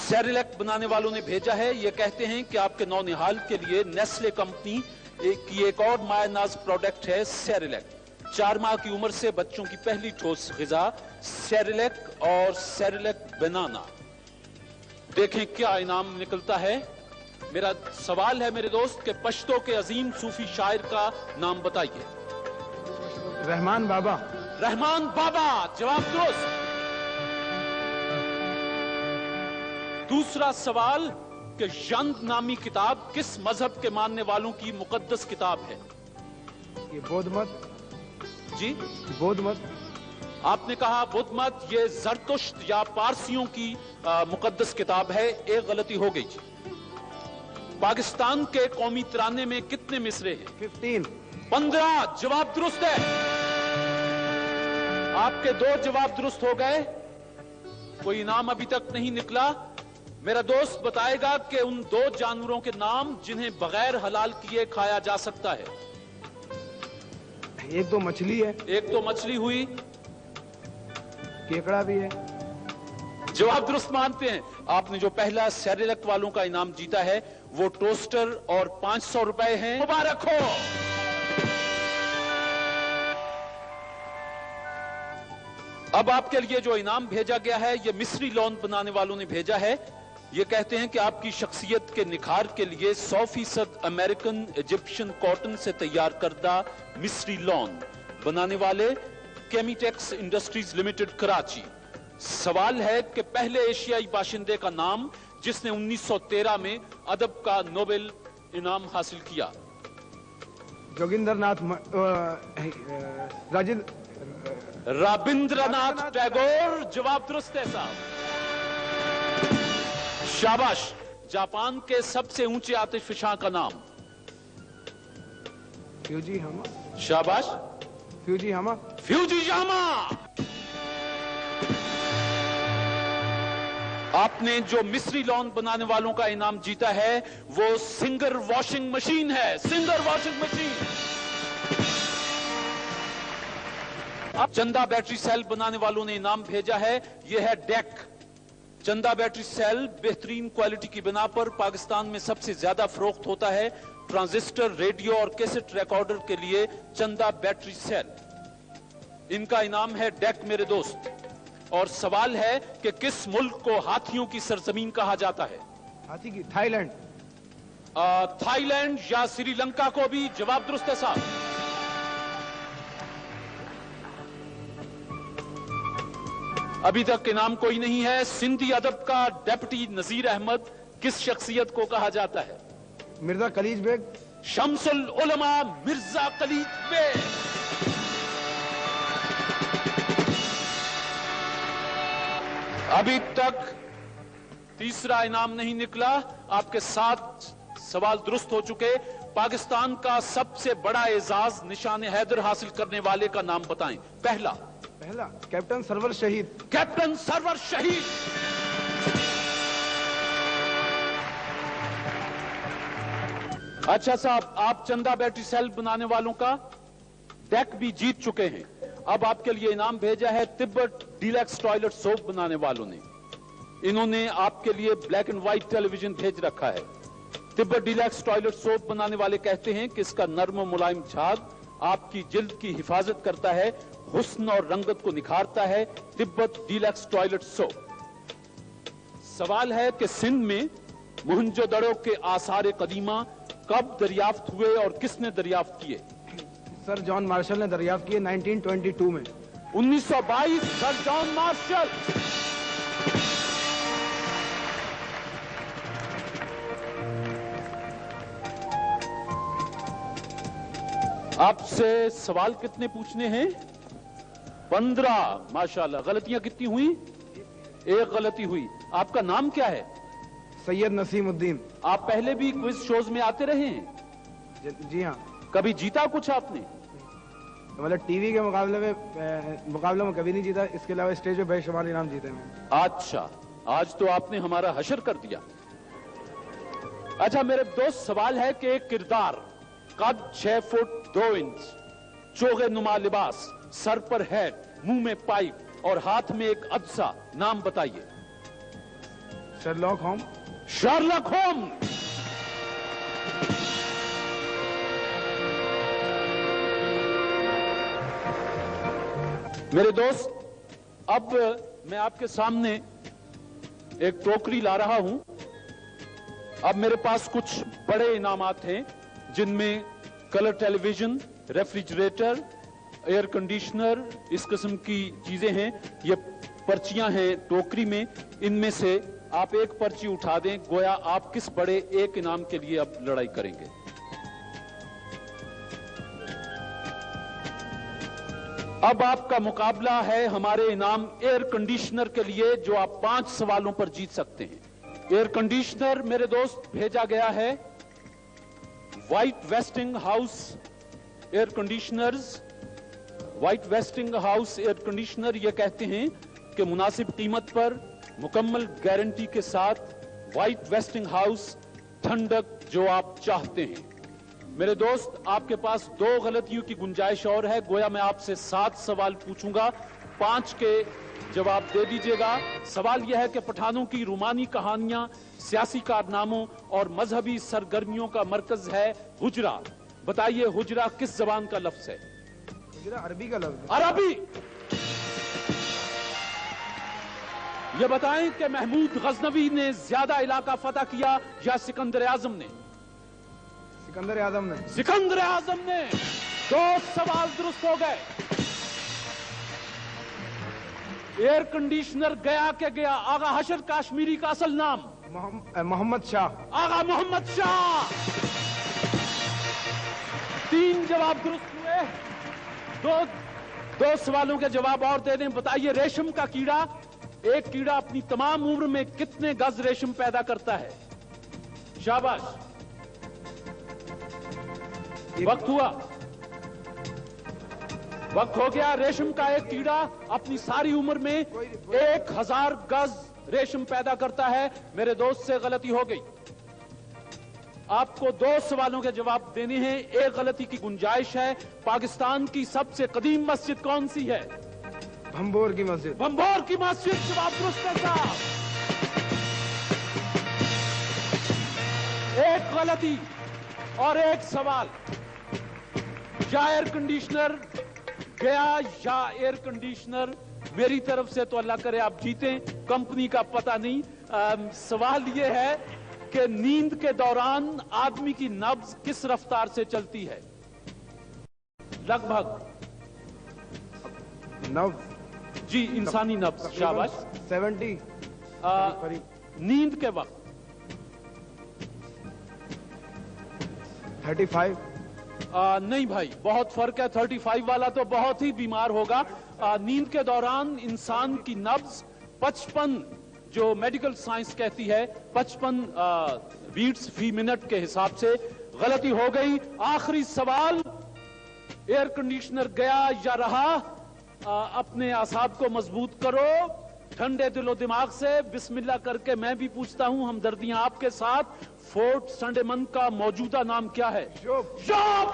Cerelac बनाने वालों ने भेजा है, ये कहते हैं कि आपके नौनिहाल के लिए नेस्ले कंपनी की एक और मायानाज प्रोडक्ट है सेरेलैक। 4 माह की उम्र से बच्चों की पहली ठोस ग़िज़ा सेरेलैक और सेरेलैक बनाना। देखें क्या इनाम निकलता है। मेरा सवाल है मेरे दोस्त कि पश्तो के अजीम सूफी शायर का नाम बताइए। रहमान बाबा। रहमान बाबा, जवाब दुरुस्त। दूसरा सवाल कि यंद नामी किताब किस मजहब के मानने वालों की मुकद्दस किताब है? ये बौद्ध मत। जी, बौद्ध मत। आपने कहा बुद्ध मत, ये जरतुश्त या पारसियों की मुकद्दस किताब है। एक गलती हो गई जी। पाकिस्तान के कौमी तराने में कितने मिसरे हैं? 15। जवाब दुरुस्त है। आपके 2 जवाब दुरुस्त हो गए, कोई इनाम अभी तक नहीं निकला। मेरा दोस्त बताएगा कि उन 2 जानवरों के नाम जिन्हें बगैर हलाल किए खाया जा सकता है। एक तो मछली है। एक तो मछली हुई, केकड़ा भी है। जवाब दुरुस्त मानते हैं। आपने जो पहला सेरेलैक वालों का इनाम जीता है वो टोस्टर और 500 रुपए हैं। मुबारक हो। अब आपके लिए जो इनाम भेजा गया है ये मिस्री लॉन बनाने वालों ने भेजा है। ये कहते हैं कि आपकी शख्सियत के निखार के लिए 100% अमेरिकन इजिप्शियन कॉटन से तैयार करदा मिस्री लॉन बनाने वाले केमिटेक्स इंडस्ट्रीज लिमिटेड कराची। सवाल है कि पहले एशियाई बाशिंदे का नाम जिसने 1913 में अदब का नोबेल इनाम हासिल किया। जोगिंदरनाथ रविंद्रनाथ टैगोर। जवाब दुरुस्त है साहब, शाबाश। जापान के सबसे ऊंचे आतिशफशां का नाम? फ्यूजीयामा। शाबाश, फ्यूजीयामा। फ्यूजीयामा। आपने जो मिस्री लॉन बनाने वालों का इनाम जीता है वो सिंगर वॉशिंग मशीन है। Singer washing machine. अब चंदा बैटरी सेल बनाने वालों ने इनाम भेजा है, यह है डेक। चंदा बैटरी सेल बेहतरीन क्वालिटी की बिना पर पाकिस्तान में सबसे ज्यादा फरोख्त होता है। ट्रांजिस्टर, रेडियो और कैसेट रिकॉर्डर के लिए चंदा बैटरी सेल। इनका इनाम है डेक मेरे दोस्त। और सवाल है कि किस मुल्क को हाथियों की सरजमीन कहा जाता है? हाथी की? थाईलैंड। थाईलैंड या श्रीलंका को भी? जवाब दुरुस्त है साहब। अभी तक इनाम कोई नहीं है। सिंधी अदब का डेप्यूटी नजीर अहमद किस शख्सियत को कहा जाता है? मिर्जा कलीज बेग। शम्सुल उलमा मिर्जा कलीज बेग। अभी तक तीसरा इनाम नहीं निकला। आपके 7 सवाल दुरुस्त हो चुके। पाकिस्तान का सबसे बड़ा एजाज निशान हैदर हासिल करने वाले का नाम बताएं। पहला कैप्टन सरवर शहीद। कैप्टन सरवर शहीद। अच्छा साहब, आप चंदा बैटरी सेल बनाने वालों का डेक भी जीत चुके हैं। अब आपके लिए इनाम भेजा है तिब्बत डीलक्स टॉयलेट सोप बनाने वालों ने। इन्होंने आपके लिए ब्लैक एंड व्हाइट टेलीविजन भेज रखा है। तिब्बत डीलक्स टॉयलेट सोप बनाने वाले कहते हैं कि इसका नर्म मुलायम झाग आपकी जिल्द की हिफाजत करता है, हुस्न और रंगत को निखारता है। Tibet deluxe toilet soap. सवाल है कि सिंध में मोहनजोदड़ो के आसार कदीमा कब दरियाफ्त हुए और किसने दरियाफ्त किए? सर जॉन मार्शल ने दरियाफ्त किए 1922 में। 1922, सर जॉन मार्शल। आपसे सवाल कितने पूछने हैं? 15। माशाल्लाह। गलतियां कितनी हुई? 1 गलती हुई। आपका नाम क्या है? सैयद नसीमुद्दीन। आप पहले भी क्विज शोज में आते रहे हैं? जी हाँ। कभी जीता कुछ आपने? मतलब टीवी के मुकाबले में कभी नहीं जीता। इसके अलावा स्टेज पे बेशुमार इनाम जीते हैं। अच्छा, आज तो आपने हमारा हशर कर दिया। अच्छा मेरे दोस्त, सवाल है कि एक किरदार कद 6 फुट 2 इंच, चोगे नुमा लिबास, सर पर हैट, मुंह में पाइप और हाथ में एक अदसा, नाम बताइए। Sherlock home. Sherlock home. मेरे दोस्त, अब मैं आपके सामने एक टोकरी ला रहा हूं। अब मेरे पास कुछ बड़े इनामात हैं, जिनमें colour television, refrigerator, air conditioner, इस किस्म की चीजें हैं। ये पर्चियां हैं टोकरी में, इनमें से आप एक पर्ची उठा दें, गोया आप किस बड़े एक इनाम के लिए अब लड़ाई करेंगे। अब आपका मुकाबला है हमारे इनाम एयर कंडीशनर के लिए, जो आप 5 सवालों पर जीत सकते हैं। एयर कंडीशनर मेरे दोस्त भेजा गया है white wasting house air conditioners. White wasting house air conditioner ये कहते हैं कि मुनासिब कीमत पर मुकम्मल गारंटी के साथ व्हाइट वेस्टिंग हाउस ठंडक जो आप चाहते हैं। मेरे दोस्त, आपके पास 2 गलतियों की गुंजाइश और है। गोया मैं आपसे 7 सवाल पूछूंगा, 5 के जवाब दे दीजिएगा। सवाल यह है कि पठानों की रूमानी कहानियां, सियासी कारनामों और मजहबी सरगर्मियों का मरकज है हुजरा। बताइए हुजरा किस जबान का लफ्ज है? हुजरा अरबी का लफ्ज। अरबी। ये बताएं कि महमूद गजनवी ने ज्यादा इलाका फतह किया या सिकंदर आजम ने? सिकंदर आजम ने। सिकंदर आजम ने। 2 सवाल दुरुस्त हो गए। एयर कंडीशनर गया के गया। आगा हशर काश्मीरी का असल नाम? मोहम्मद शाह। आगा मोहम्मद शाह। 3 जवाब दुरुस्त हुए। 2 सवालों के जवाब और दे दें। बताइए रेशम का कीड़ा, एक कीड़ा अपनी तमाम उम्र में कितने गज रेशम पैदा करता है? शाबाश। वक्त हुआ, वक्त हो गया। रेशम का एक कीड़ा अपनी सारी उम्र में 1000 गज रेशम पैदा करता है। मेरे दोस्त से गलती हो गई। आपको 2 सवालों के जवाब देने हैं, एक गलती की गुंजाइश है। पाकिस्तान की सबसे कदीम मस्जिद कौन सी है? भंबोर की मस्जिद। भंबोर की मस्जिद। जवाब दुरुस्त है साहब। एक गलती और एक सवाल। या एयर कंडीशनर गया या एयर कंडीशनर मेरी तरफ से तो अल्लाह करे आप जीतें, कंपनी का पता नहीं। सवाल यह है कि नींद के दौरान आदमी की नब्ज किस रफ्तार से चलती है? लगभग नब्ज। जी, इंसानी नब्ज। शाबाश। 70। नींद के वक्त 35। नहीं भाई, बहुत फर्क है। 35 वाला तो बहुत ही बीमार होगा। नींद के दौरान इंसान की नब्ज 55, जो मेडिकल साइंस कहती है 55 बीट्स फी मिनट के हिसाब से। गलती हो गई। आखिरी सवाल, एयर कंडीशनर गया या रहा? अपने आसाब को मजबूत करो, ठंडे दिलो दिमाग से बिस्मिल्लाह करके मैं भी पूछता हूं, हमदर्दियां आपके साथ। फोर्ट संडेमन का मौजूदा नाम क्या है? शॉप।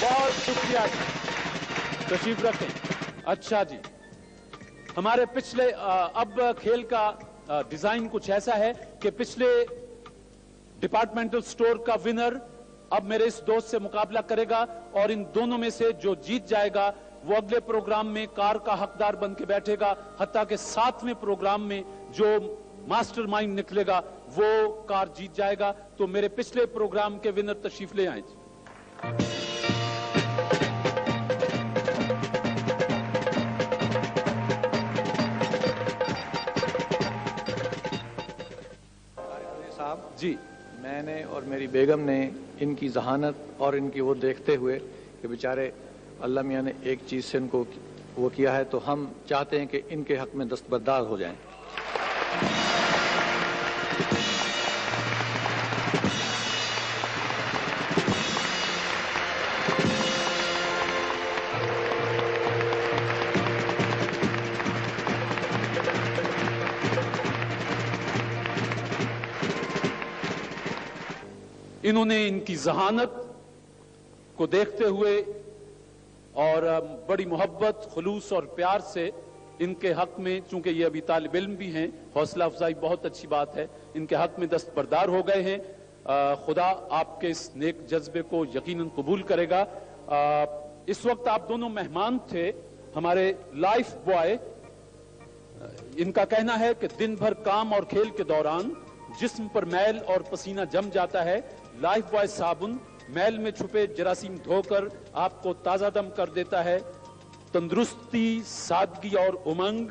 बहुत शुक्रिया, तशरीफ रखें। अच्छा जी, हमारे पिछले अब खेल का डिजाइन कुछ ऐसा है कि पिछले डिपार्टमेंटल स्टोर का विनर अब मेरे इस दोस्त से मुकाबला करेगा, और इन दोनों में से जो जीत जाएगा वो अगले प्रोग्राम में कार का हकदार बन के बैठेगा। हत्ता के 7वें प्रोग्राम में जो मास्टरमाइंड निकलेगा वो कार जीत जाएगा। तो मेरे पिछले प्रोग्राम के विनर तशरीफ ले आए। जी, मैंने और मेरी बेगम ने इनकी जहानत और इनकी वो देखते हुए कि बेचारे अल्लाह मियाँ ने एक चीज़ से इनको वो किया है, तो हम चाहते हैं कि इनके हक में दस्तबरदार हो जाएं। इन्होंने इनकी जहानत को देखते हुए और बड़ी मोहब्बत, खुलूस और प्यार से इनके हक में, चूंकि ये अभी तालिब इल्म भी हैं, हौसला अफजाई बहुत अच्छी बात है, इनके हक में दस्तबरदार हो गए हैं। खुदा आपके इस नेक जज्बे को यकीनन कबूल करेगा। इस वक्त आप दोनों मेहमान थे। हमारे लाइफ बॉय, इनका कहना है कि दिन भर काम और खेल के दौरान जिस्म पर मैल और पसीना जम जाता है। लाइफ बॉय साबुन मैल में छुपे जरासीम धोकर आपको ताजा दम कर देता है। तंदुरुस्ती, सादगी और उमंग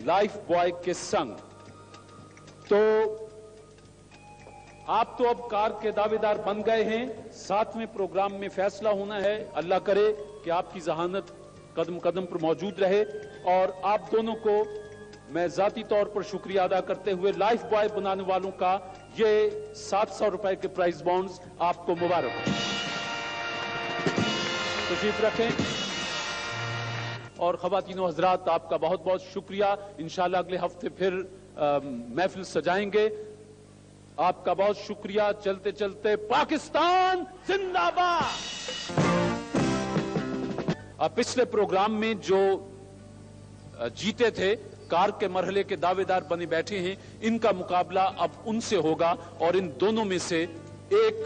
लाइफ बॉय के संग। तो आप तो अब कार के दावेदार बन गए हैं। 7वें प्रोग्राम में फैसला होना है। अल्लाह करे कि आपकी जहानत कदम कदम पर मौजूद रहे। और आप दोनों को मैं जाती तौर पर शुक्रिया अदा करते हुए लाइफ बॉय बनाने वालों का ये 700 रुपए के प्राइज बॉन्ड्स आपको मुबारक हो। तशरीफ रखें। और खवातीनो हजरात, आपका बहुत बहुत शुक्रिया। इंशाल्लाह अगले हफ्ते फिर महफिल सजाएंगे। आपका बहुत शुक्रिया। चलते चलते पाकिस्तान जिंदाबाद। पिछले प्रोग्राम में जो जीते थे, कार के मरहले के दावेदार बने बैठे हैं, इनका मुकाबला अब उनसे होगा और इन दोनों में से एक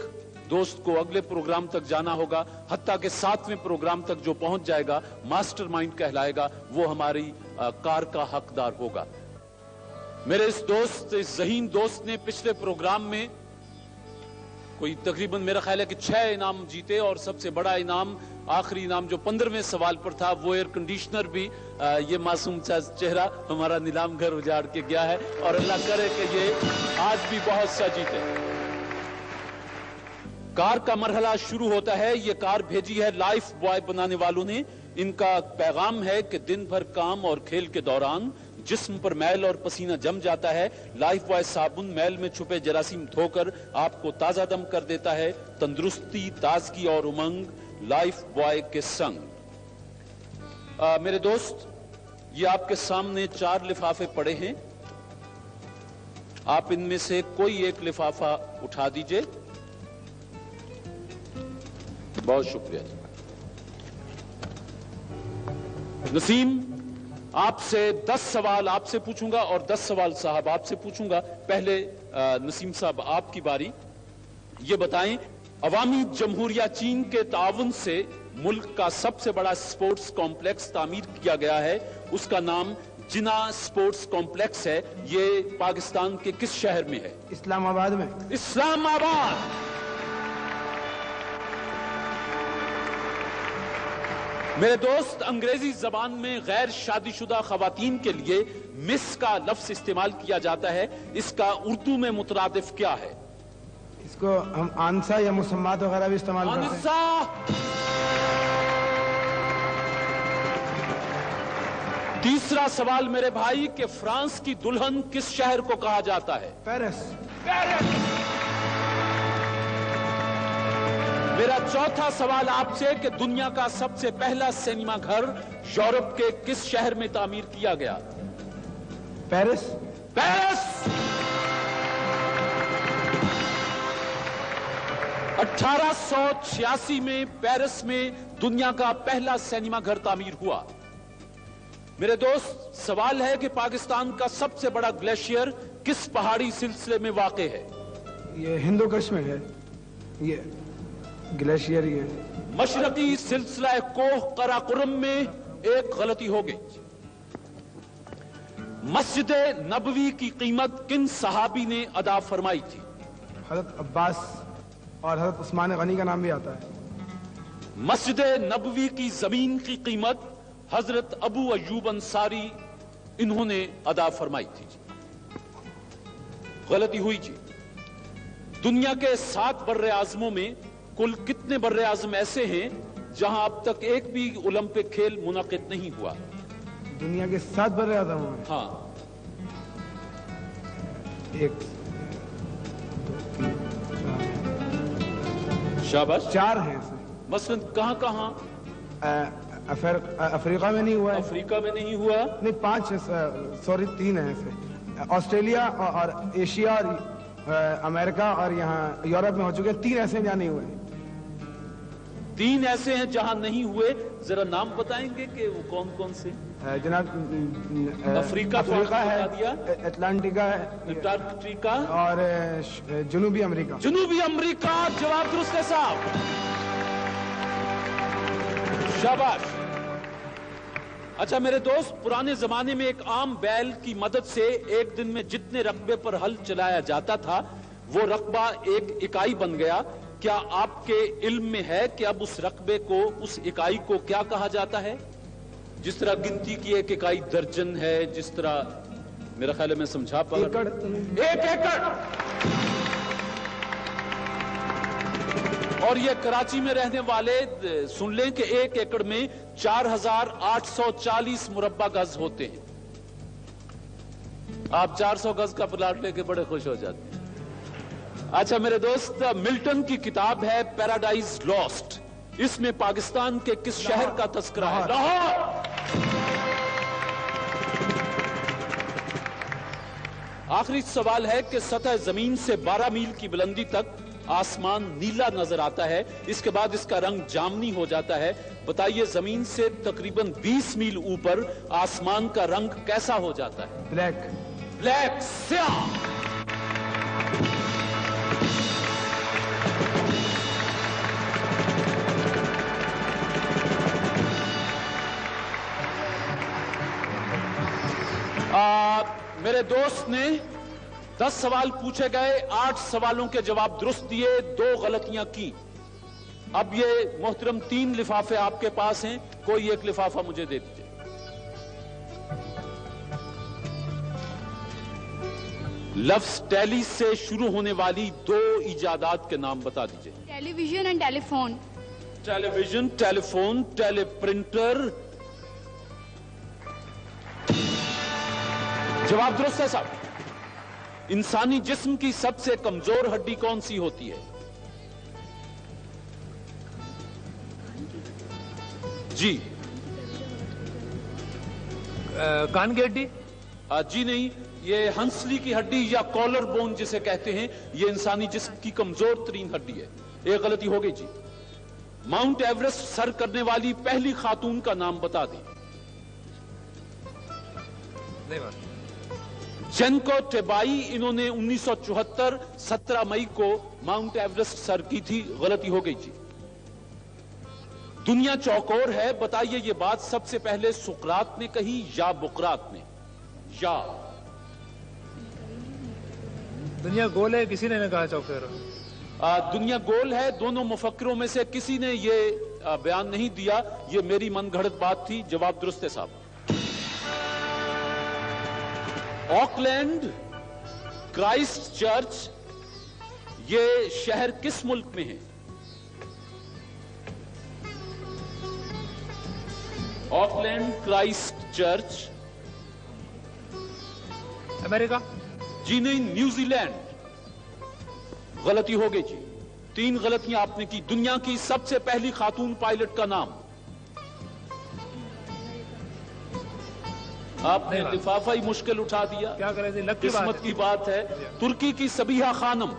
दोस्त को अगले प्रोग्राम तक जाना होगा। हत्ता के 7वें प्रोग्राम तक जो पहुंच जाएगा, मास्टरमाइंड कहलाएगा, वो हमारी कार का हकदार होगा। मेरे इस ज़हीन दोस्त ने पिछले प्रोग्राम में कोई तकरीबन मेरा ख्याल है कि 6 इनाम जीते और सबसे बड़ा इनाम, आखिरी इनाम जो 15वें सवाल पर था, वो एयर कंडीशनर भी ये मासूम सा चेहरा हमारा नीलाम घर उजाड़ के गया है। और अल्लाह करे कि ये आज भी बहुत सा जीते। कार का मरहला शुरू होता है। ये कार भेजी है लाइफ बॉय बनाने वालों ने। इनका पैगाम है कि दिन भर काम और खेल के दौरान जिस्म पर मैल और पसीना जम जाता है। लाइफ बॉय साबुन मैल में छुपे जरासीम धोकर आपको ताजा दम कर देता है। तंदुरुस्ती, ताजगी और उमंग लाइफ बॉय के संग। मेरे दोस्त, ये आपके सामने 4 लिफाफे पड़े हैं। आप इनमें से कोई एक लिफाफा उठा दीजिए। बहुत शुक्रिया। नसीम, आपसे 10 सवाल आपसे पूछूंगा और 10 सवाल साहब आपसे पूछूंगा। पहले नसीम साहब, आपकी बारी। ये बताएं, अवामी जमहूरिया चीन के ताउन से मुल्क का सबसे बड़ा स्पोर्ट्स कॉम्प्लेक्स तामीर किया गया है। उसका नाम जिना स्पोर्ट्स कॉम्प्लेक्स है। ये पाकिस्तान के किस शहर में है? इस्लामाबाद में। इस्लामाबाद। मेरे दोस्त, अंग्रेजी जबान में गैर शादीशुदा खवातीन के लिए मिस का लफ्ज इस्तेमाल किया जाता है। इसका उर्दू में मुतरादिफ क्या है? इसको हम आंसा या मुसम्मात वगैरह भी इस्तेमाल करते हैं। तीसरा सवाल मेरे भाई, कि फ्रांस की दुल्हन किस शहर को कहा जाता है? पेरिस। मेरा चौथा सवाल आपसे, कि दुनिया का सबसे पहला सिनेमा घर यूरोप के किस शहर में तामीर किया गया? पेरिस। पेरिस। 1886 में पेरिस में दुनिया का पहला सिनेमा घर तामीर हुआ। मेरे दोस्त, सवाल है कि पाकिस्तान का सबसे बड़ा ग्लेशियर किस पहाड़ी सिलसिले में वाक़े है? ये हिंदू कुश में है। ये ग्लेशियर ही है। मशरकी सिलसिला कोह कराकुरम में एक गलती हो गई। मस्जिद नबवी की कीमत किन सहाबी ने अदा फरमाई थी? हजरत अब्बास और हजरत उस्मान गनी का नाम भी आता है। मस्जिद नबवी की जमीन की कीमत हजरत अबू अयूब अंसारी, इन्होंने अदा फरमाई थी। गलती हुई जी। दुनिया के 7 बर्रे आजमों में कुल कितने बर्रे आजम ऐसे हैं जहां अब तक एक भी ओलंपिक खेल मुनाकिद नहीं हुआ? दुनिया के 7 बर्रे आजम में? हाँ। 1 2 3 4 शाबाश। 4 हैं इसमें। मसलन कहां कहां? अफ्रीका में नहीं हुआ है। अफ्रीका में नहीं हुआ? नहीं, 5 है, सॉरी 3 है इसमें। ऑस्ट्रेलिया और एशिया और अमेरिका और यहाँ यूरोप में हो चुके हैं। 3 ऐसे हैं जहाँ नहीं हुए। 3 ऐसे हैं जहां नहीं हुए, जरा नाम बताएंगे कि वो कौन कौन से? जनाब अफ्रीका है, है, अटलांटिका है, अंटार्कटिका और जनूबी अमेरिका। जनूबी अमेरिका। जवाब दुरुस्त है साहब, शाबाश। अच्छा मेरे दोस्त, पुराने जमाने में एक आम बैल की मदद से एक दिन में जितने रकबे पर हल चलाया जाता था वो रकबा एक इकाई बन गया। क्या आपके इल्म में है कि अब उस रकबे को, उस इकाई को क्या कहा जाता है? जिस तरह गिनती की एक इकाई दर्जन है, जिस तरह मेरा ख्याल है मैं समझा पा रहा हूं, 1 एकड़। और ये कराची में रहने वाले सुन लें कि 1 एकड़ में 4840 मुरब्बा गज होते हैं। आप 400 गज का प्लाट लेके बड़े खुश हो जाते हैं। अच्छा मेरे दोस्त, मिल्टन की किताब है पैराडाइज लॉस्ट, इसमें पाकिस्तान के किस शहर का तस्करा है? लाहौर। आखिरी सवाल है कि सतह जमीन से 12 मील की बुलंदी तक आसमान नीला नजर आता है, इसके बाद इसका रंग जामनी हो जाता है। बताइए जमीन से तकरीबन 20 मील ऊपर आसमान का रंग कैसा हो जाता है? ब्लैक। ब्लैक, स्याह। मेरे दोस्त ने 10 सवाल पूछे गए, 8 सवालों के जवाब दुरुस्त दिए, 2 गलतियां की। अब ये मोहतरम 3 लिफाफे आपके पास हैं, कोई एक लिफाफा मुझे दे दीजिए। लफ्ज टेली से शुरू होने वाली 2 इजादात के नाम बता दीजिए। Television and telephone. Television, telephone, teleprinter. जवाब दुरुस्त है साहब। इंसानी जिस्म की सबसे कमजोर हड्डी कौन सी होती है? जी कान की हड्डी? जी नहीं, ये हंसली की हड्डी या कॉलर बोन जिसे कहते हैं, ये इंसानी जिस्म की कमजोर तरीन हड्डी है। एक गलती हो गई जी। माउंट एवरेस्ट सर करने वाली पहली खातून का नाम बता दें। नहीं बात। जेनको टेबाई, इन्होंने 1974 17 मई को माउंट एवरेस्ट सर की थी। गलती हो गई जी। दुनिया चौकोर है, बताइए ये बात सबसे पहले सुकरात ने कही या बुकरात ने? या दुनिया गोल है, किसी ने कहा चौकोर? दुनिया गोल है, दोनों मुफक्किरों में से किसी ने ये बयान नहीं दिया, ये मेरी मनगढ़ंत बात थी। जवाब दुरुस्त है साहब। ऑकलैंड, क्राइस्ट चर्च, ये शहर किस मुल्क में है? Auckland, Christ church. अमेरिका? जी नहीं, न्यूजीलैंड। गलती हो गई जी। 3 गलतियां आपने की। दुनिया की सबसे पहली खातून पायलट का नाम? आपने लिफाफा ही मुश्किल उठा दिया। क्या करें, किस्मत की बात है। तुर्की की सबिहा खानम।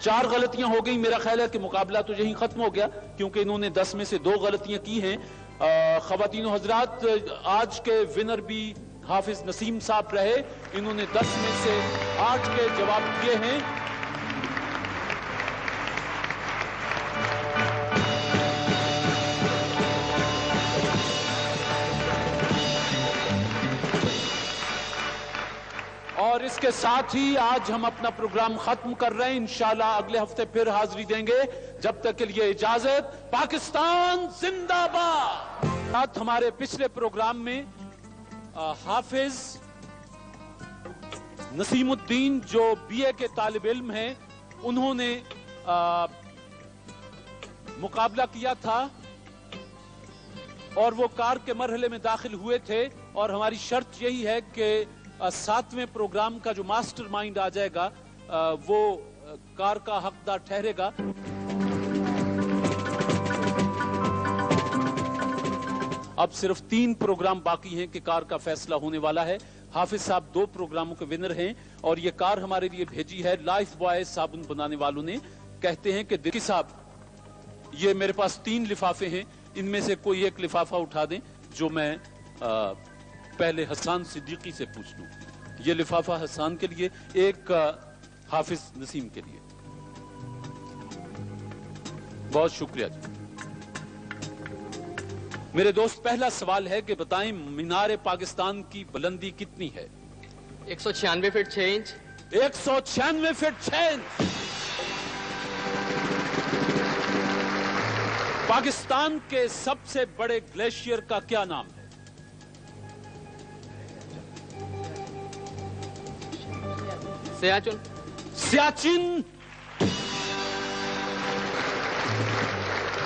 4 गलतियां हो गई। मेरा ख्याल है कि मुकाबला तो यहीं खत्म हो गया, क्योंकि इन्होंने 10 में से 2 गलतियां की हैं। खवातीन हजरात, आज के विनर भी हाफिज नसीम साहब रहे। इन्होंने 10 में से 8 के जवाब दिए हैं। और इसके साथ ही आज हम अपना प्रोग्राम खत्म कर रहे हैं। इंशाल्लाह अगले हफ्ते फिर हाजिरी देंगे। जब तक के लिए इजाजत। पाकिस्तान जिंदाबाद। हमारे पिछले प्रोग्राम में हाफिज नसीमुद्दीन जो बीए के तालिब इल्म हैं, उन्होंने मुकाबला किया था और वो कार के मरहले में दाखिल हुए थे। और हमारी शर्त यही है कि 7वें प्रोग्राम का जो मास्टर माइंड आ जाएगा वो कार का हकदार ठहरेगा। अब सिर्फ 3 प्रोग्राम बाकी हैं कि कार का फैसला होने वाला है। حافظ صاحب 2 پروگراموں کے ونر ہیں اور یہ کار ہمارے لیے بھیجی ہے لائف بوائے صابن بنانے والوں نے. کہتے ہیں کہ دلکی صاحب یہ میرے پاس 3 لفافے ہیں, ان میں سے کوئی ایک لفافہ اٹھا دیں جو میں پہلے حسان صدیقی سے پوچھ لوں. یہ لفافہ حسان کے لیے, ایک حافظ نسیم کے لیے. بہت شکریہ جی. میرے دوست پہلا سوال ہے کہ بتائیں مینار پاکستان کی بلندی کتنی ہے؟ 196 foot 6 inch. 196 foot 6 inch. Pakistan کے سب سے بڑے گلیشیئر کا کیا نام ہے؟ سیاچن. سیاچن.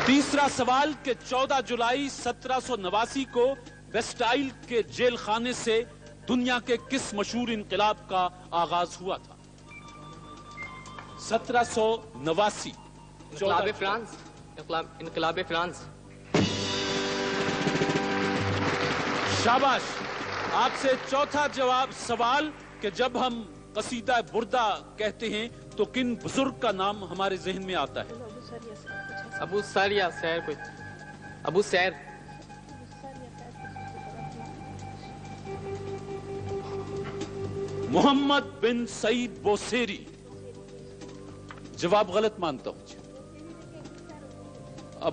تیسرا سوال کہ 14 جولائی 1789 کو بیسٹائل کے جیل خانے سے دنیا کے کس مشہور انقلاب کا آغاز ہوا تھا؟ 1789. انقلاب فرانس. انقلاب فرانس. شاباش. آپ سے چوتھا سوال کہ جب ہم قصیدہ بردہ کہتے ہیں تو کن بزرگ کا نام ہمارے ذہن میں آتا ہے؟ ابو سر یا سیر کوئی. ابو سیر. محمد بن سعید بوسیری. جواب غلط مانتا ہوں جی.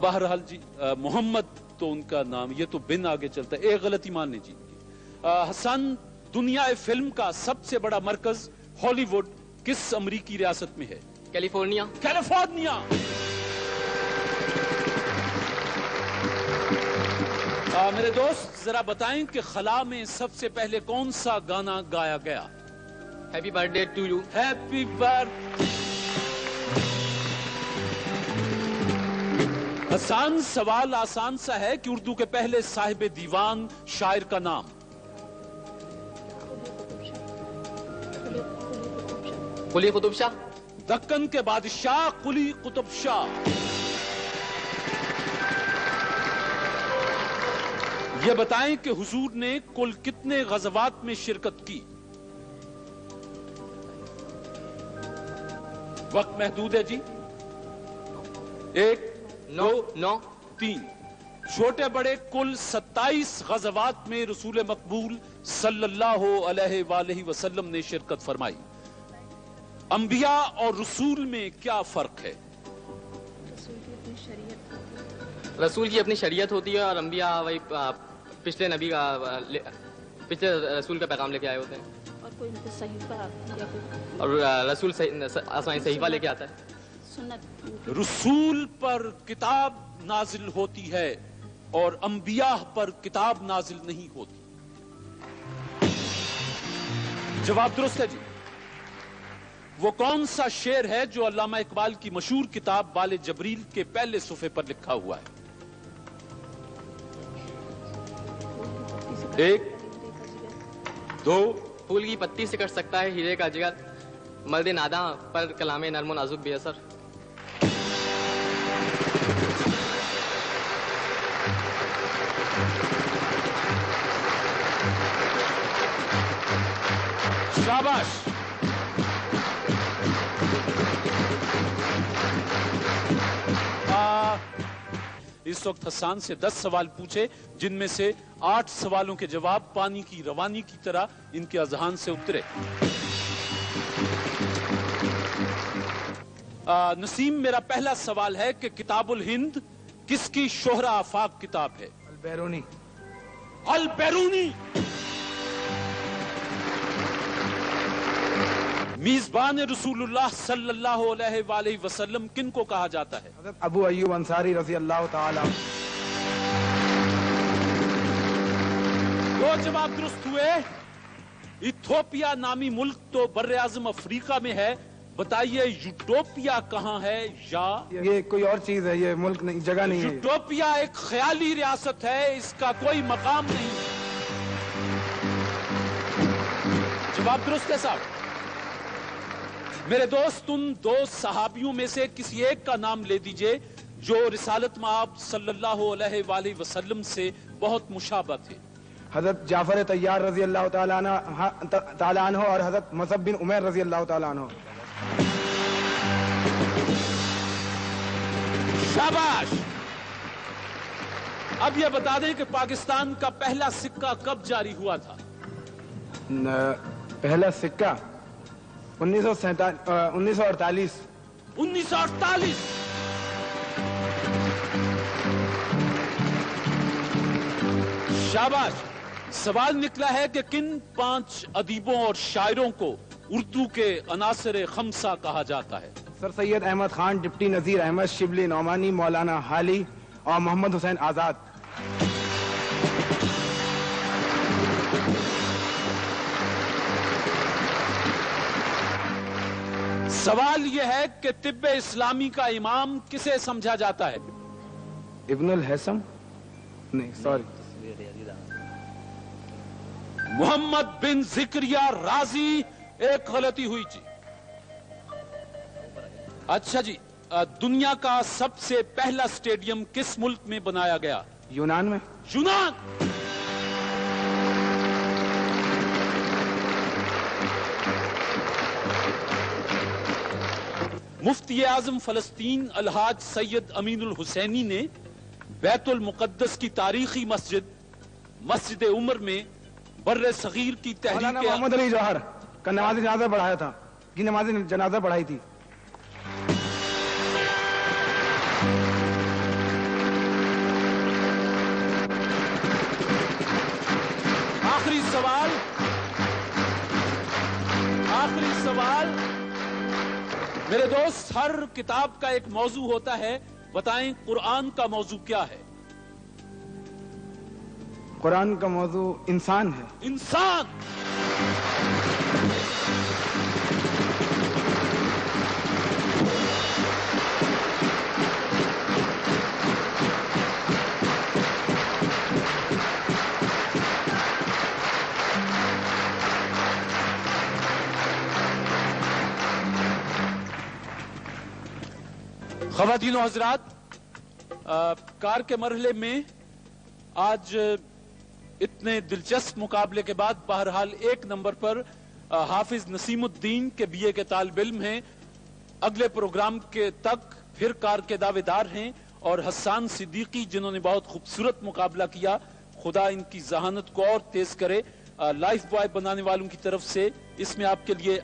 بہرحال جی محمد تو ان کا نام, یہ تو بن آگے چلتا ہے, ایک غلطی مان لیجیے. حسن, دنیا فلم کا سب سے بڑا مرکز ہالی ووڈ کس امریکی ریاست میں ہے؟ کیلیفورنیا. کیلیفورنیا. میرے دوست ذرا بتائیں کہ خلا میں سب سے پہلے کون سا گانا گایا گیا؟ Happy birthday to you. Happy birth. Hassan, سوال آسان سا ہے کہ اردو کے پہلے صاحب دیوان شاعر کا نام؟ قلی قطب شاہ. دکن کے بادشاہ قلی قطب شاہ. یہ بتائیں کہ حضور نے کل کتنے غزوات میں شرکت کی؟ وقت محدود ہے جی. 1 2 3. چھوٹے بڑے کل 27 غزوات میں رسول مقبول صلی اللہ علیہ وآلہ وسلم نے شرکت فرمائی. انبیاء اور رسول میں کیا فرق ہے؟ رسول کی اپنی شریعت ہوتی ہے اور انبیاء وہی پچھلے نبی کا پچھلے رسول کا پیغام لے کے آئے ہوتے ہیں. اور کوئی صحیفہ یا کوئی اور رسول آسمانی صحیفہ لے کے آتا ہے. سنت. رسول پر کتاب نازل ہوتی ہے اور انبیاء پر کتاب نازل نہیں ہوتی. جواب درست ہے جی. وہ کون سا شعر ہے جو علامہ اقبال کی مشہور کتاب بال جبریل کے پہلے صفحے پر لکھا ہوا ہے؟ 1 2. پھول کی پتی سے کٹ سکتا ہے ہیرے کا جگر, مرد ناداں پر کلام نرم و نازک بے اثر. شاباش. اس وقت حسان سے 10 سوال پوچھے جن میں سے 8 سوالوں کے جواب پانی کی روانی کی طرح ان کے اذہان سے اترے. نسیم, میرا پہلا سوال ہے کہ کتاب الہند کس کی شہرہ آفاق کتاب ہے؟ البیرونی. البیرونی. میزبان رسول اللہ صلی اللہ علیہ وآلہ وسلم کن کو کہا جاتا ہے؟ حضرت ابو ایوب انصاری رضی اللہ تعالی. 2 جواب درست ہوئے. ایتھوپیا نامی ملک تو بر اعظم افریقہ میں ہے, بتائیے یوٹوپیا کہاں ہے؟ یا یہ کوئی اور چیز ہے, یہ ملک نہیں, جگہ نہیں ہے. یوٹوپیا ایک خیالی ریاست ہے, اس کا کوئی مقام نہیں. جواب درست ہے صاحب. میرے دوست, ان 2 صحابیوں میں سے کسی ایک کا نام لے دیجئے جو رسالت مآب صلی اللہ علیہ وآلہ وسلم سے بہت مشابہ تھے. حضرت جعفر طیار رضی اللہ تعالیٰ عنہ اور حضرت مصعب بن عمیر رضی اللہ تعالیٰ عنہ. شاباش. اب یہ بتا دیں کہ پاکستان کا پہلا سکہ کب جاری ہوا تھا؟ پہلا سکہ 1948. 1948. شاباش. سوال نکلا ہے کہ کن 5 ادیبوں اور شاعروں کو اردو کے عناصر خمسہ کہا جاتا ہے؟ سر سید احمد خان، ڈپٹی نذیر احمد، شبلی نعمانی، مولانا حالی اور محمد حسین آزاد. سوال یہ ہے کہ طب اسلامی کا امام کسے سمجھا جاتا ہے؟ ابن الحسم، نہیں سوری، محمد بن زکریا رازی. ایک غلطی ہوئی جی. اچھا جی، دنیا کا سب سے پہلا اسٹیڈیم کس ملک میں بنایا گیا؟ یونان میں. یونان. مفتی اعظم فلسطین الحاج سید امین الحسینی نے بیت المقدس کی تاریخی مسجد عمر میں بر صغیر کی مولانا تحریک محمد علی جوہر کا نماز جنازہ پڑھایا تھا، کی نماز جنازہ پڑھائی تھی. آخری سوال میرے دوست، ہر کتاب کا ایک موضوع ہوتا ہے. بتائیں قرآن کا موضوع کیا ہے؟ قرآن کا موضوع انسان ہے. انسان. خواتین و حضرات، کار کے مرحلے میں آج اتنے دلچسپ مقابلے کے بعد بہرحال 1 نمبر پر حافظ نسیم الدین کے BA کے طالب علم ہیں. اگلے پروگرام کے تک پھر کار کے دعوے دار ہیں. اور حسان صدیقی جنہوں نے بہت خوبصورت مقابلہ کیا، خدا ان کی ذہانت کو اور تیز کرے. لائف بوائے بنانے والوں کی طرف سے اس میں آپ کے لیے